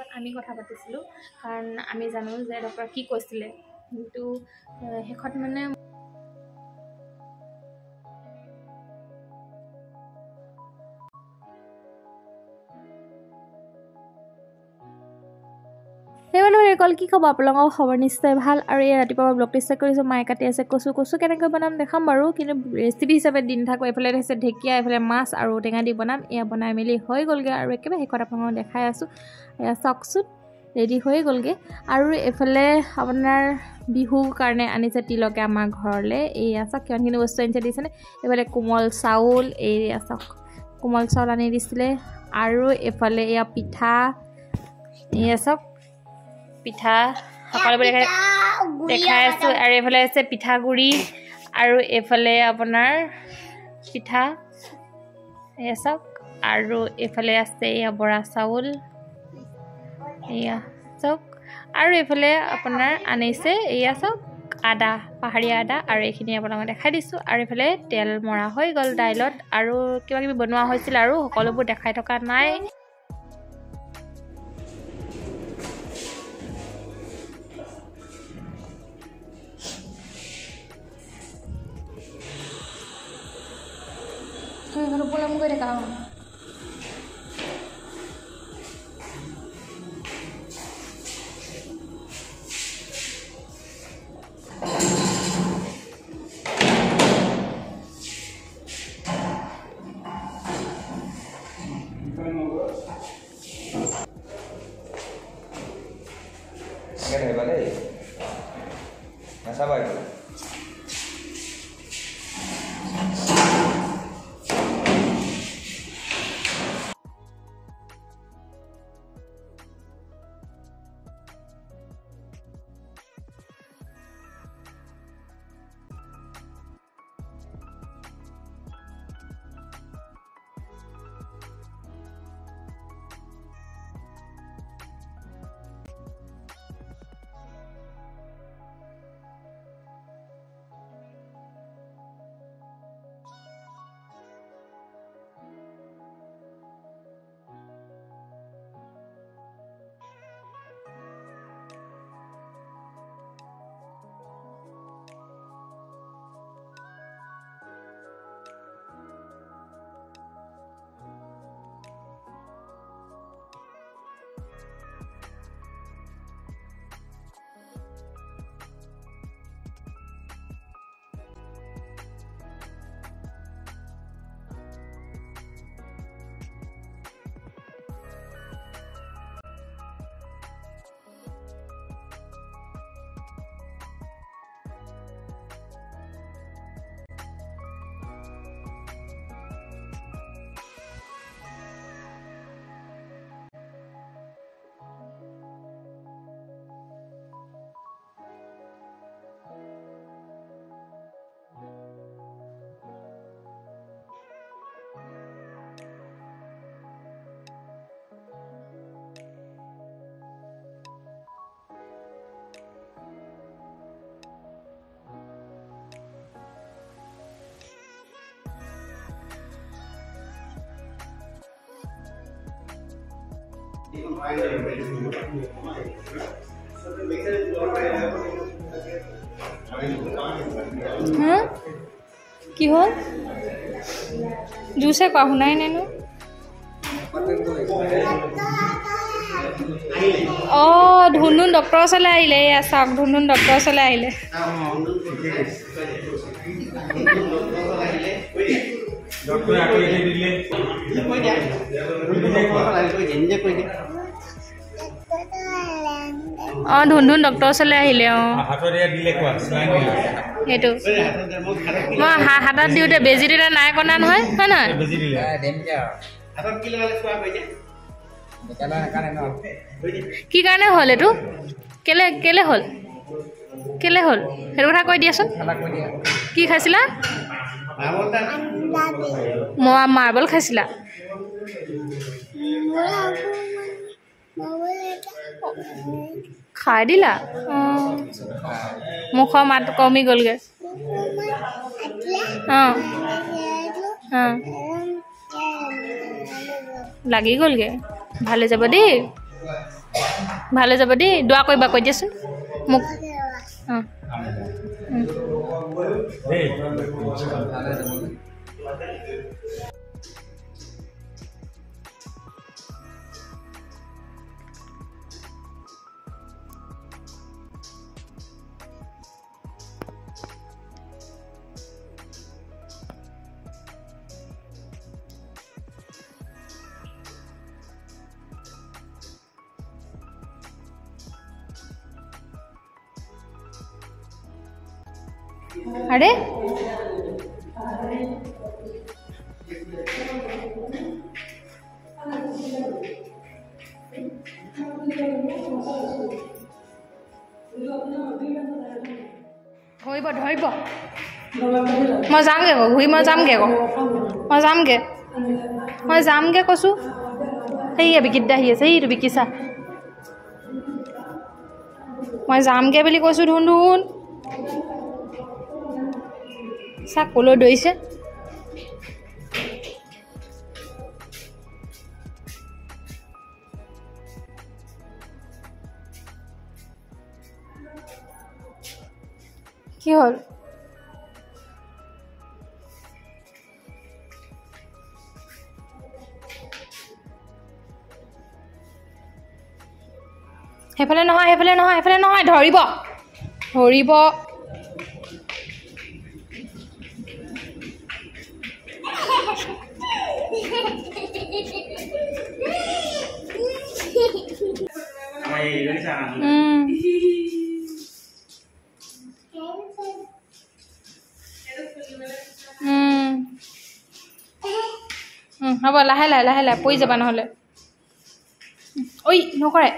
লগত আমি কথা পাতিছিলোঁ কাৰণ আমি জানো যে ডক্টৰে কি কৈছিলে কিন্তু শেষত মানে কল কি খবৰ আপোনালোকৰ খবৰ নিশ্চয় ভাল আৰু এই ৰাতিপুৱা মই ব্লগটো ষ্টাৰ্ট কৰিছোঁ মায়ে কাটি আছে কচু কেনেকৈ বনাম দেখাম বাৰু কিন্তু ৰেচিপি হিচাপে দিন থাকোঁ এইফালে আছে ঢেকীয়া এইফালে মাছ আৰু টেঙা দি বনাম এয়া বনাই মেলি হৈ গ'লগৈ আৰু একেবাৰে শেষত আপোনালোকক দেখাই আছোঁ এয়া চাওকচোন ৰেডি হৈ গ'লগৈ আৰু এইফালে আপোনাৰ বিহুৰ কাৰণে আনিছে তিলকে আমাৰ ঘৰলৈ এয়া চাওক কিমানখিনি বস্তু আনিছে দিছেনে এইফালে কোমল চাউল এয়া চাওক কোমল চাউল আনি দিছিলে আৰু এইফালে এয়া পিঠা এয়া চাওক পিঠা সকলোবোৰ দেখাই আছোঁ আৰু এইফালে আছে পিঠাগুড়ি আৰু এইফালে আপোনাৰ পিঠা এয়া চাওক আৰু এইফালে আছে এয়া বৰা চাউল এয়া চাওক আৰু এইফালে আপোনাৰ আনিছে এয়া চাওক আদা পাহাৰীয়া আদা আৰু এইখিনি আপোনালোকক দেখাই দিছোঁ আৰু এইফালে তেল মৰা হৈ গ'ল দাইলত আৰু কিবা কিবি বনোৱা হৈছিল আৰু সকলোবোৰ দেখাই থকা নাই Kalau pulang gue deh kamu. Cái này vào đây. Là sao vậy? কি হল জুসে কোৱা শুনাই নাই নো অ ধুনুন ডক্টৰ ওচৰলৈ আহিলে এয়া চাওক ধুনুন ডক্টৰ ওচৰলৈ আহিলে ডক্টৰ আকৌ এনে দিলে ধুনুন ডক্টৰ ওচৰলৈ আহিলে হাতত এয়া দিলে কোৱা স্লাইন দিলে এইটো মই হাতত দিওঁতে বেজি দিলে নাই কনা নহয় হয় নহয় বেজি দিলে হাতত কি লগালে চোৱা হৈ যায় কি কাৰণে হ'ল এইটো কেলে হ'ল সেইটো কথা কৈ দিয়াচোন কি খাইছিলা মই মাৰ্বল খাইছিলা খাই দিলা মুখৰ মাত কমি গ'লগৈ লাগি গ'লগৈ ভালে যাব দেই ভালে যাব দেই দোৱা কৰিবা কৈ দিয়াচোন মোক আৰে ধৰিব মই যামগে ঘূৰি মই যামগে কৈছোঁ সেয়া বিকিতদা আহি আছে এইটো বিকিছা মই যামগে বুলি কৈছোঁ ধুন চা কলৈ দৌৰিছে কি হ'ল সেইফালে নহয় ধৰিব হ'ব লাহে লাহে পৰি যাবা নহ'লে ঐ নকৰে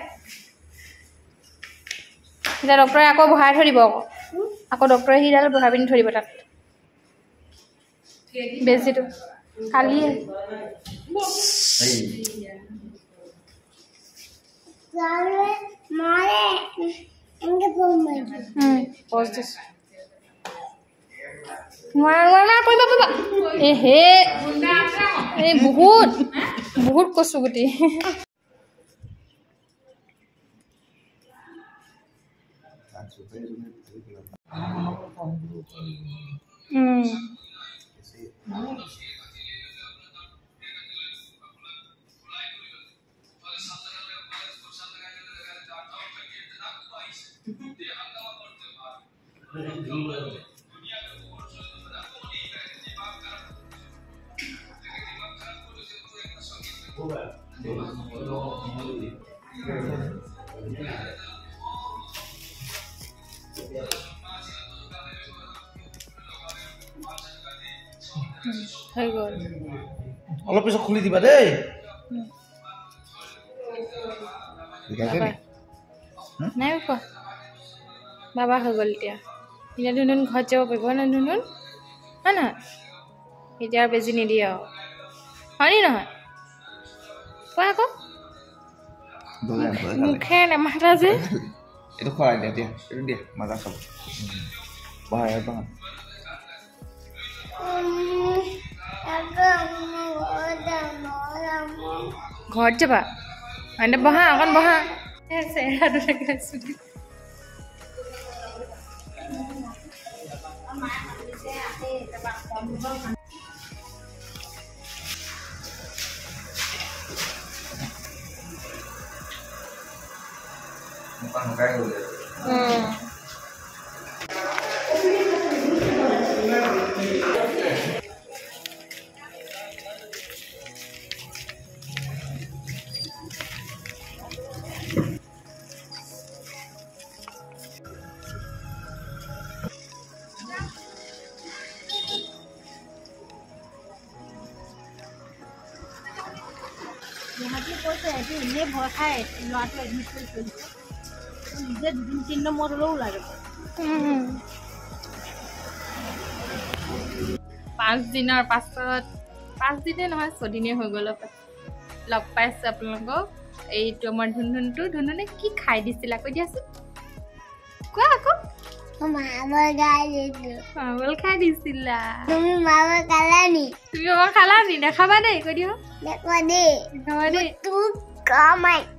এতিয়া ডক্টৰে আকৌ বহাই থৈ দিব আকৌ ডক্টৰে সিডাল বহাই পিনি থৈ দিব তাত বেজিটো কালি বহুত কচু গুটি অলপ পিছত খুলি দিবা দেই নাই কোৱা বাবা হৈ গ'ল এতিয়া ধুনুন ঘৰত যাব পাৰিব না ধুনুন হয় নহয় এতিয়া আৰু বেজি নিদিয়ে আৰু হয়নি নহয় কোৱা আকৌ মুখে নেমাতা যে এইটো খোৱাই দিয়া এইটো দিয়া মাজা খাব বহাই ঘৰত যাবা মানে বহা অকণ বহা চেহেৰাটো দেখাইছোঁ এনে ভয় খাই ল'ৰাটো এডমিট কৰি থৈছে নিজে 2-3 নম্বৰ হ'লেও ওলাই যাব 5 দিনৰ পাছত 5 দিনে নহয় 6 দিনে হৈ গ'ল লগ পাইছোঁ আপোনালোকক এইটো আমাৰ ধুনুনে কি খাই দিছিলা কৈ দিয়াচোন কোৱা আকৌ মাৰ্বল খাই দিছিলা তুমি মাৰ্বল খালানি দেখাবা দেই কৈ দিওঁ দেখাবা দেই তাৰপাছত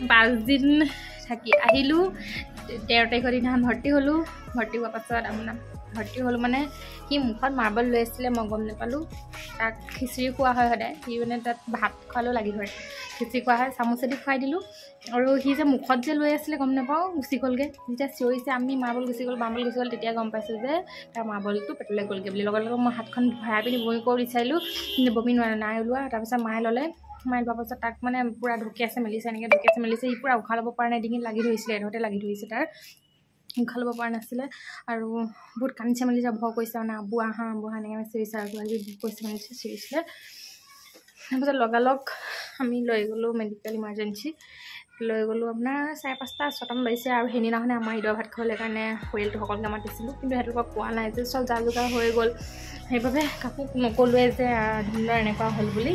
5 দিন থাকি আহিলোঁ 13 তাৰিখৰ দিনাখন ভৰ্তি হ'লোঁ ভৰ্তি হোৱাৰ পাছত আপোনাৰ ভৰ্তি হ'লোঁ মানে সি মুখত মাৰ্বল লৈ আছিলে মই গম নাপালোঁ তাক খিচিৰি খোৱা হয় সদায় সি মানে তাত ভাত খোৱালেও লাগি ধৰে খিচিৰি খোৱা হয় চামুচেদি খুৱাই দিলোঁ আৰু সি যে মুখত যে লৈ আছিলে গম নাপাওঁ গুচি গ'লগৈ যেতিয়া চিঞৰিছে আমি মাৰ্বল গুচি গ'ল তেতিয়া গম পাইছোঁ যে তাৰ মাৰ্বলটো পেটলৈ গ'লগৈ বুলি লগে লগে মই হাতখন ভৰাই পিনি বমি কৰিব বিচাৰিলোঁ কিন্তু বমি নাই ওলোৱা তাৰপিছত মায়ে ল'লে মায়ে লোৱাৰ পাছত তাক মানে পূৰা ঢুকিয়াইছে মেলিছে সি পূৰা উশাহ ল'ব পৰা নাই ডিঙিত লাগি ধৰিছিলে এডোতে লাগি ধৰিছে তাৰ উশাহ ল'ব পৰা নাছিলে আৰু বহুত কান্দিছে মেলিছে ভয় কৰিছে মানে আবু আহা এনেকৈ চিৰিছে আৰু কৈছে মেলিছে চিৰিছিলে তাৰপিছত লগালগ আমি লৈ গ'লোঁ মেডিকেল ইমাৰ্জেঞ্চি লৈ গ'লোঁ আপোনাৰ 4-5টা 6টামান বাজিছে আৰু সেইদিনাখনে আমাৰ ঈদৰ ভাত খাবলৈ কাৰণে পৰিয়ালটো সকলোকে মাতিছিলোঁ কিন্তু সিহঁতক কোৱা নাই যে চব যা যোগাৰ হৈ গ'ল সেইবাবে কাকো নকলোৱে যে ধুন্দৰ এনেকুৱা হ'ল বুলি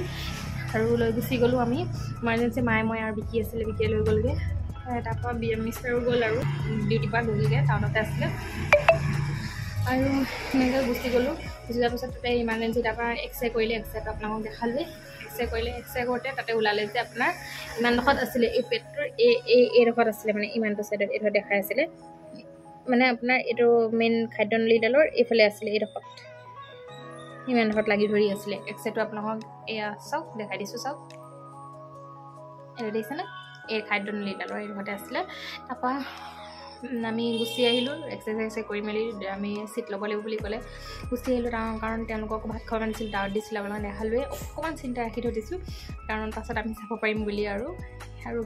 আৰু লৈ গুচি গ'লোঁ আমি ইমাৰ্জেঞ্চি মায়ে মই আৰু বিকি আছিলে বিকিয়ে লৈ গ'লগৈ তাৰপৰা মিষ্টাৰো গ'ল আৰু ডিউটিৰ পৰা গ'লগৈ টাউনতে আছিলে আৰু সেনেকৈ গুচি গ'লোঁ গুচি যোৱাৰ পিছত তাতে ইমাৰ্জেঞ্চি তাৰপৰা এক্সৰে কৰিলে এক্সৰেটো আপোনালোকক দেখালোৱে এক্সৰে কৰিলে এক্সৰে কৰোঁতে তাতে ওলালে যে আপোনাৰ ইমানডোখৰত আছিলে এই পেটটোৰ এইডোখৰত আছিলে মানে ইমানটো ছাইডত এইডোখৰ দেখাই আছিলে মানে আপোনাৰ এইটো মেইন খাদ্যনলীডালৰ এইফালে আছিলে এইডোখৰত ইমানডোখৰত লাগি ধৰি আছিলে এক্সৰেটো আপোনালোকক এয়া চাওক দেখাই দিছোঁ চাওক এইটো দেখিছেনে এই খাদ্যনলীডালৰ এইডোখৰতে আছিলে তাৰপৰা আমি গুচি আহিলোঁ এক্সাৰচাইজ কৰি মেলি আমি চিট ল'ব লাগিব বুলি ক'লে গুচি আহিলোঁ কাৰণ তেওঁলোককো ভাত খাব নাছিল দাৱত দিছিলে আপোনালোকে দেখালোৱে অকণমান চিন্তা ৰাখি থৈ দিছোঁ কাৰণ পাছত আমি চাব পাৰিম বুলি আৰু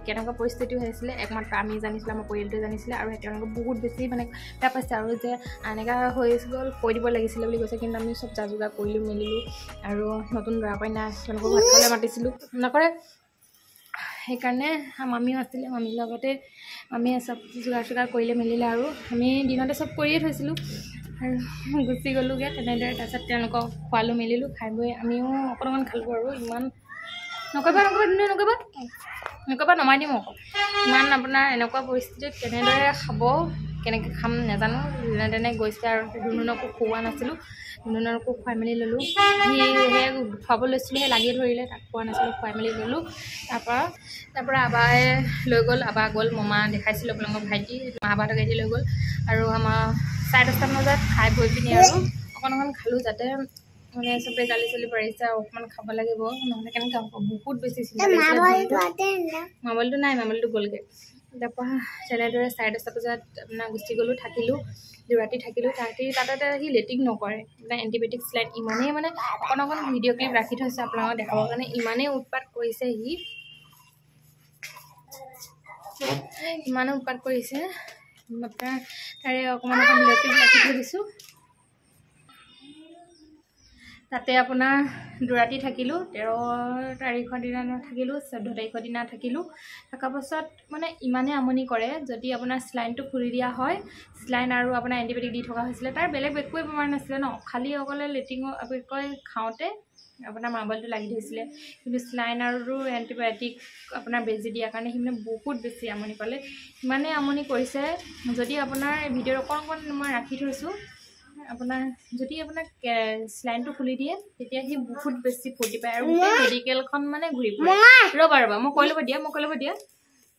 কেনেকুৱা পৰিস্থিতি হৈছিলে একমাত্ৰ আমি জানিছিলোঁ আমাৰ পৰিয়ালটোৱে জানিছিলে আৰু তেওঁলোকে বহুত বেছি মানে বেয়া পাইছে আৰু যে এনেকুৱা হৈ গ'ল কৈ দিব লাগিছিলে বুলি কৈছে কিন্তু আমি চব যা যোগাৰ কৰিলোঁ মেলিলোঁ আৰু নতুন দৰা কইনা তেওঁলোকক ভাত খাবলৈ মাতিছিলোঁ নকৰে সেইকাৰণে মামীও আছিলে মামীৰ লগতে মামীয়ে চব যোগাৰ কৰিলে মেলিলে আৰু আমি দিনতে চব কৰিয়ে থৈছিলোঁ আৰু গুচি গ'লোগৈ তেনেদৰে তাৰপিছত তেওঁলোকক খোৱালোঁ মেলিলোঁ খাই বৈ আমিও অকণমান খালোঁ আৰু ইমান নক'বা নমাই দিম আকৌ ইমান আপোনাৰ এনেকুৱা পৰিস্থিতিত কেনেদৰে খাব কেনেকৈ খাম নাজানো যেনে তেনে গৈছে আৰু ধুনুনকো খুওৱা নাছিলোঁ ধুনুনকো খুৱাই মেলি ল'লোঁ সেয়ে খুৱাব লৈছিলোঁ সেই লাগি ধৰিলে তাক খোৱা নাছিলোঁ খুৱাই মেলি ল'লোঁ তাৰপৰা আবাই লৈ গ'ল আবা গ'ল মমা দেখাইছিলোঁ আপোনালোকৰ ভাইটি আবাহঁতক এদি লৈ গ'ল আৰু আমাৰ 10:30মান বজাত খাই বৈ পিনি আৰু অকণ খালোঁ যাতে মানে চবেই গালি চালি পাৰিছে আৰু অকণমান খাব লাগিব নহ'লে কেনেকৈ হ'ব বহুত বেছি চিন্তা মোবাইলটো নাই মোবাইলটো গ'লগৈ তাৰপৰা তেনেদৰে 10:30 বজাত আপোনাৰ গুচি গ'লোঁ থাকিলোঁ ৰাতি থাকিলোঁ তাতে সি লেট্ৰিন নকৰে আপোনাৰ এণ্টিবায়'টিক স্লাইড ইমানেই মানে অকণ ভিডিঅ' ক্লিপ ৰাখি থৈছে আপোনালোকক দেখাবৰ কাৰণে ইমানেই উৎপাত কৰিছে সি ইমানে উৎপাত কৰিছে আপোনাৰ তাৰে অকণমান ভিডিঅ' ক্লিপ ৰাখি থৈ দিছোঁ তাতে আপোনাৰ দুৰাতি থাকিলোঁ 13 তাৰিখৰ দিনা থাকিলোঁ 14 তাৰিখৰ দিনা থাকিলোঁ থকাৰ পাছত মানে ইমানে আমনি কৰে যদি আপোনাৰ স্লাইনটো খুলি দিয়া হয় স্লাইন আৰু আপোনাৰ এণ্টিবায়'টিক দি থকা হৈছিলে তাৰ বেলেগ একোৱে বেমাৰ নাছিলে ন খালি অকলে লেট্ৰিনৰ খাওঁতে আপোনাৰ মাৰ্বলটো লাগি ধৰিছিলে কিন্তু স্লাইন আৰু এণ্টিবায়'টিক আপোনাৰ বেজি দিয়াৰ কাৰণে সি মানে বহুত বেছি আমনি পালে ইমানেই আমনি কৰিছে যদি আপোনাৰ ভিডিঅ'ৰ অকণ মই ৰাখি থৈছোঁ আপোনাৰ যদি আপোনাক স্লাইনটো খুলি দিয়ে তেতিয়া সি বহুত বেছি ফূৰ্তি পায় আৰু গোটেই মেডিকেলখন মানে ঘূৰি ফুৰে ৰ'বা মই কৈ ল'ব দিয়া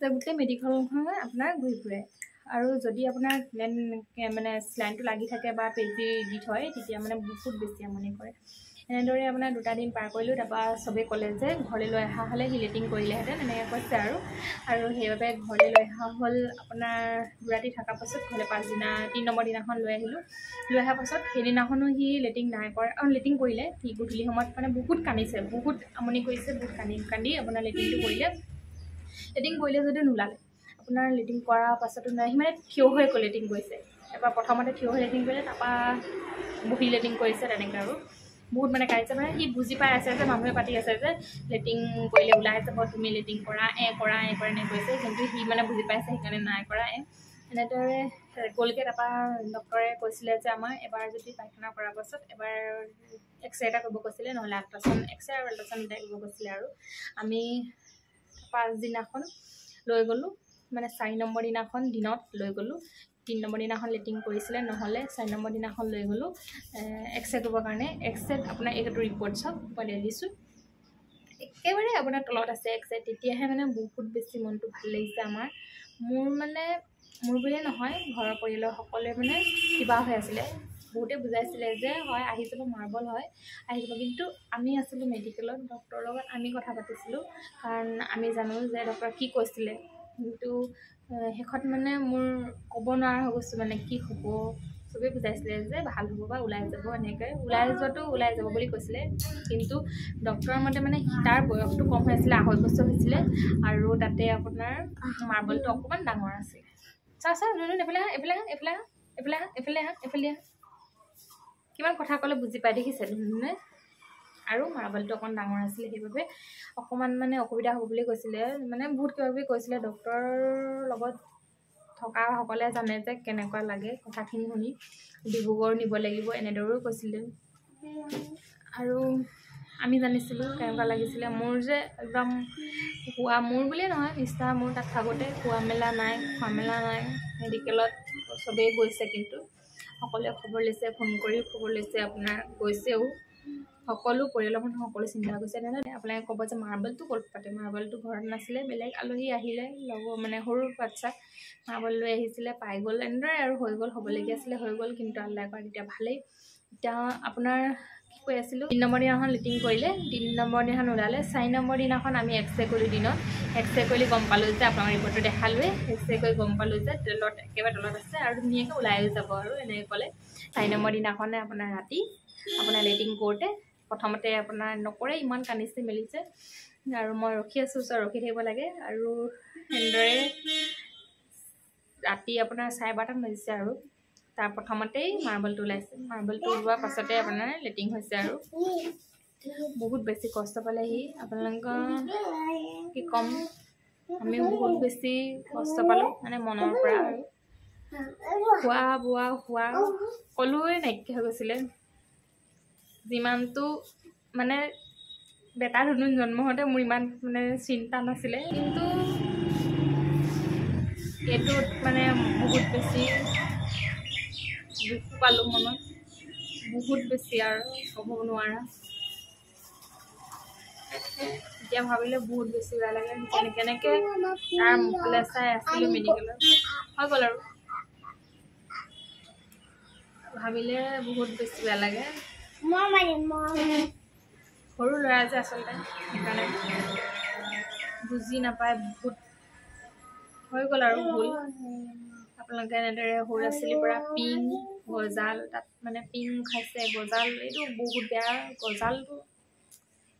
গোটেই মেডিকেলখন আপোনাৰ ঘূৰি ফুৰে আৰু যদি আপোনাৰ মানে স্লাইনটো লাগি থাকে বা বেজি দি থয় তেতিয়া মানে বহুত বেছি আমনি কৰে এনেদৰে আপোনাৰ 2টা দিন পাৰ কৰিলোঁ তাৰপৰা চবেই ক'লে যে ঘৰলৈ লৈ অহা হ'লে সি লেট্ৰিন কৰিলেহেঁতেন এনেকৈ কৈছে আৰু সেইবাবে ঘৰলৈ লৈ অহা হ'ল আপোনাৰ দুৰাতি থকাৰ পাছত ঘৰলৈ 3 নম্বৰ দিনাখন লৈ আহিলোঁ লৈ অহাৰ পাছত সেইদিনাখনো সি লেট্ৰিন নাই কৰা লেট্ৰিন কৰিলে সি গধূলি সময়ত মানে বহুত কান্দিছে বহুত আমনি কৰিছে বহুত কান্দি আপোনাৰ লেট্ৰিনটো কৰিলে যদিও নোলালে আপোনাৰ লেট্ৰিন কৰাৰ পাছতো নাই সি মানে থিয় হৈ আকৌ লেট্ৰিন কৰিছে তাৰপৰা প্ৰথমতে থিয় হৈ লেট্ৰিন কৰিলে তাৰপৰা বহি লেট্ৰিন কৰিছে তেনেকৈ আৰু বহুত মানে কাঢ়িছে মানে সি বুজি পাই আছে যে মানুহে পাতি আছে যে লেট্ৰিন কৰিলে ওলাই যাব তুমি লেট্ৰিন কৰা এনে কৈছে কিন্তু সি মানে বুজি পাইছে সেইকাৰণে নাই কৰা এনেদৰে গ'লগৈ তাৰপৰা ডক্টৰে কৈছিলে যে আমাৰ এবাৰ যদি পায়খানা কৰাৰ পাছত এবাৰ এক্সৰে এটা কৰিব কৈছিলে নহ'লে এক্সৰে আৰু আল্ট্ৰাচাউণ্ড এটা কৰিব কৈছিলে আৰু আমি 5 দিনাখন লৈ গ'লোঁ মানে 4 নম্বৰ দিনাখন দিনত লৈ গ'লোঁ 3 নম্বৰ দিনাখন লেটিং কৰিছিলে নহ'লে 4 নম্বৰ দিনাখন লৈ গ'লোঁ এক্সৰে কৰিবৰ কাৰণে এক্সৰেত আপোনাৰ এইটো ৰিপৰ্ট চাওক মই দিছোঁ একেবাৰে আপোনাৰ তলত আছে এক্সৰে তেতিয়াহে মানে বহুত বেছি মনটো ভাল লাগিছে আমাৰ মোৰ বুলিয়ে নহয় ঘৰৰ পৰিয়ালৰ সকলোৱে মানে কিবা হৈ আছিলে বহুতে বুজাইছিলে যে হয় আহি যাব মাৰ্বল হয় আহি যাব কিন্তু আমি আছিলোঁ মেডিকেলত ডক্টৰৰ লগত আমি কথা পাতিছিলোঁ কাৰণ আমি জানো যে ডক্টৰে কি কৈছিলে কিন্তু শেষত মানে মোৰ ক'ব নোৱাৰা হৈ গৈছোঁ মানে কি হ'ব চবেই বুজাইছিলে যে ভাল হ'ব বা ওলাই যাব এনেকৈ ওলাই যাব বুলি কৈছিলে কিন্তু ডক্টৰৰ মতে মানে তাৰ বয়সটো কম হৈ আছিলে 2.5 বছৰ হৈছিলে আৰু তাতে আপোনাৰ মাৰ্বলটো অকণমান ডাঙৰ আছিল চাওঁ এইফালে কিমান কথা ক'লে বুজি পাই দেখিছে নে আৰু মাৰ্বলটো অকণ ডাঙৰ আছিলে সেইবাবে অকণমান মানে অসুবিধা হ'ব বুলি কৈছিলে মানে বহুত কিবাকিবি কৈছিলে ডক্টৰৰ লগত থকাসকলে জানে যে কেনেকুৱা লাগে কথাখিনি শুনি ডিব্ৰুগড় নিব লাগিব এনেদৰেও কৈছিলে আৰু আমি জানিছিলোঁ কেনেকুৱা লাগিছিলে মোৰ যে একদম হোৱা মোৰ বুলিয়ে নহয় নিষ্ঠা মোৰ তাত থাকোঁতে খোৱা মেলা নাই মেডিকেলত চবেই গৈছে কিন্তু সকলোৱে খবৰ লৈছে ফোন কৰি খবৰ লৈছে আপোনাৰ গৈছেও সকলো পৰিয়ালৰ মানুহ সকলো চিন্তা কৰিছে তেনেহ'লে আপোনালোকে ক'ব যে মাৰ্বলটো ক'ত পাতে মাৰ্বলটো ঘৰত নাছিলে বেলেগ আলহী আহিলে লগৰ মানে সৰু বাচ্চা মাৰ্বল লৈ আহিছিলে পাই গ'ল এনেদৰে আৰু হৈ গ'ল হ'বলগীয়া আছিলে হৈ গ'ল কিন্তু আল্লাই কৰা তেতিয়া ভালেই এতিয়া আপোনাৰ কি কৈ আছিলোঁ 3 নম্বৰ দিনাখন লেটিং কৰিলে 3 নম্বৰ দিনাখন ওলালে 4 নম্বৰ দিনাখন আমি এক্সৰে কৰিলোঁ দিনত এক্সৰে কৰি গম পালোঁ যে আপোনালোকৰ ৰিপৰ্টটো দেখালোৱে এক্সৰে কৰি গম পালোঁ যে একেবাৰে তলত আছে আৰু ধুনীয়াকৈ ওলাইও যাব আৰু এনেকৈ ক'লে 4 নম্বৰ দিনাখনে আপোনাৰ ৰাতি আপোনাৰ লেটিং কৰোঁতে প্ৰথমতে আপোনাৰ নকৰে ইমান কান্দিছে মেলিছে আৰু মই ৰখি আছোঁ ৰখি থাকিব লাগে আৰু এনেদৰে ৰাতি আপোনাৰ 12:30 বাজিছে আৰু তাৰ প্ৰথমতেই মাৰ্বলটো ওলাইছে মাৰ্বলটো ওলোৱাৰ পাছতে আপোনাৰ লেটিং হৈছে আৰু বহুত বেছি কষ্ট পালে সি আপোনালোকৰ কি ক'ম আমিও বহুত বেছি কষ্ট পালোঁ মানে মনৰ পৰা আৰু খোৱা বোৱা সকলোৱে নাইকিয়া হৈ গৈছিলে যিমানটো মানে বেটা ধুনুন জন্ম হওঁতে মোৰ ইমান মানে চিন্তা নাছিলে কিন্তু এইটোত মানে বহুত বেছি দুখ পালোঁ মনত বহুত বেছি আৰু ক'ব নোৱাৰা এতিয়া ভাবিলে বহুত বেছি বেয়া লাগে কেনেকৈ তাৰ মুখলৈ চাই আছিলোঁ মেডিকেলত হৈ গ'ল আৰু ভাবিলে বহুত বেছি বেয়া লাগে সৰু ল'ৰা যে আচলতে সেইকাৰণে বুজি নাপায় বহুত হৈ গ'ল আৰু ভুল আপোনালোকে এনেদৰে সৰু ল'ৰা ছোৱালীৰ পৰা পিং গজাল তাত মানে পিং খাইছে গজাল এইটো বহুত বেয়া গজালটো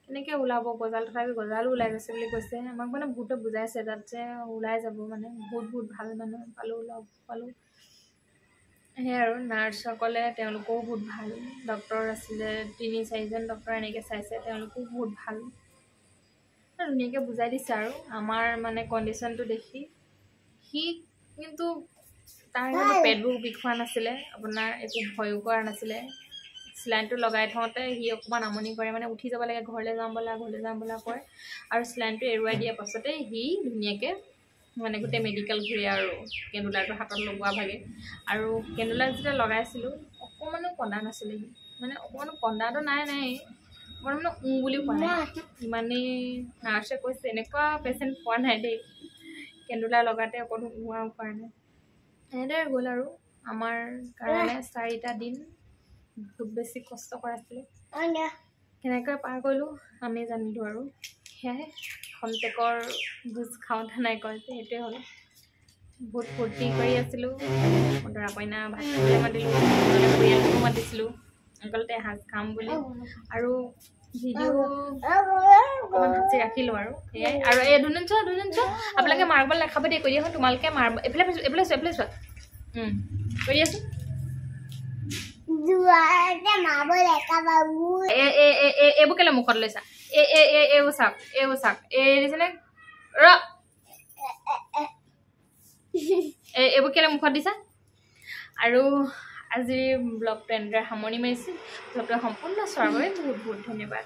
কেনেকৈ ওলাব গজাল তথাপি গজালো ওলাই গৈছে বুলি কৈছে আমাক মানে বহুতে বুজাইছে তাত যে ওলাই যাব মানে বহুত ভাল মানুহ পালোঁ সেয়াই আৰু নাৰ্ছসকলে তেওঁলোকেও বহুত ভাল ডক্টৰ আছিলে 3-4জন ডক্টৰ এনেকৈ চাইছে তেওঁলোকেও বহুত ভাল ধুনীয়াকৈ বুজাই দিছে আৰু আমাৰ মানে কণ্ডিশ্যনটো দেখি সি কিন্তু তাৰ পেটবোৰ বিষোৱা নাছিলে আপোনাৰ একো ভয়ো কৰা নাছিলে চিলাইনটো লগাই থওঁতে সি অকণমান আমনি কৰে মানে উঠি যাব লাগে ঘৰলৈ যাওঁ ব'লা কয় আৰু চিলাইনটো এৰুৱাই দিয়াৰ পাছতে সি ধুনীয়াকৈ মানে গোটেই মেডিকেল ঘূৰে আৰু কেন্দুলাৰটো হাতত লগোৱা ভাগে আৰু কেন্দুলাৰ যেতিয়া লগাইছিলোঁ অকণমানো কন্দা নাছিলে সি মানে অকণমানো কন্দাটো নাই অকণমান মানে বুলিও কোৱা নাই ইমানেই নাৰ্ছে কৈছে এনেকুৱা পেচেণ্ট পোৱা নাই দেই কেন্দুলাৰ লগাতে অকণো কৰা নাই এনেদৰে গ'ল আৰু আমাৰ কাৰণে 4টা দিন বহুত বেছি কষ্ট কৰাইছিলে কেনেকৈ পাৰ কৰিলোঁ আমি জানিলোঁ আৰু সেয়াই খন্তেকৰ ভোজ খাওঁতে নাই কয় যে সেইটোৱে হ'ল বহুত ফূৰ্তি কৰি আছিলোঁ দৰা কইনা ভাত খাবলৈ মাতিলোঁ পৰিয়ালটোকো মাতিছিলোঁ অকলতে এসাঁজ খাম বুলি আৰু ভিডিঅ' অকণমান সাঁচি ৰাখিলোঁ আৰু সেয়াই আৰু এই ধুনুন চোৱা আপোনালোকে মাৰ্বল নাখাব দেই কৈ দিয়া হ'ল তোমালোকে মাৰ্বল এইফালে চোৱা কৈ দিয়াচোন এইবোৰ কেলৈ মুখত লৈছা এইবোৰ চাওক দিছেনে এইবোৰ কেলৈ মুখত দিছা আৰু আজিৰ ব্লগটো এনেদৰে সামৰণি মাৰিছোঁ ব্লগটো সম্পূৰ্ণ চোৱাৰ বাবে বহুত ধন্যবাদ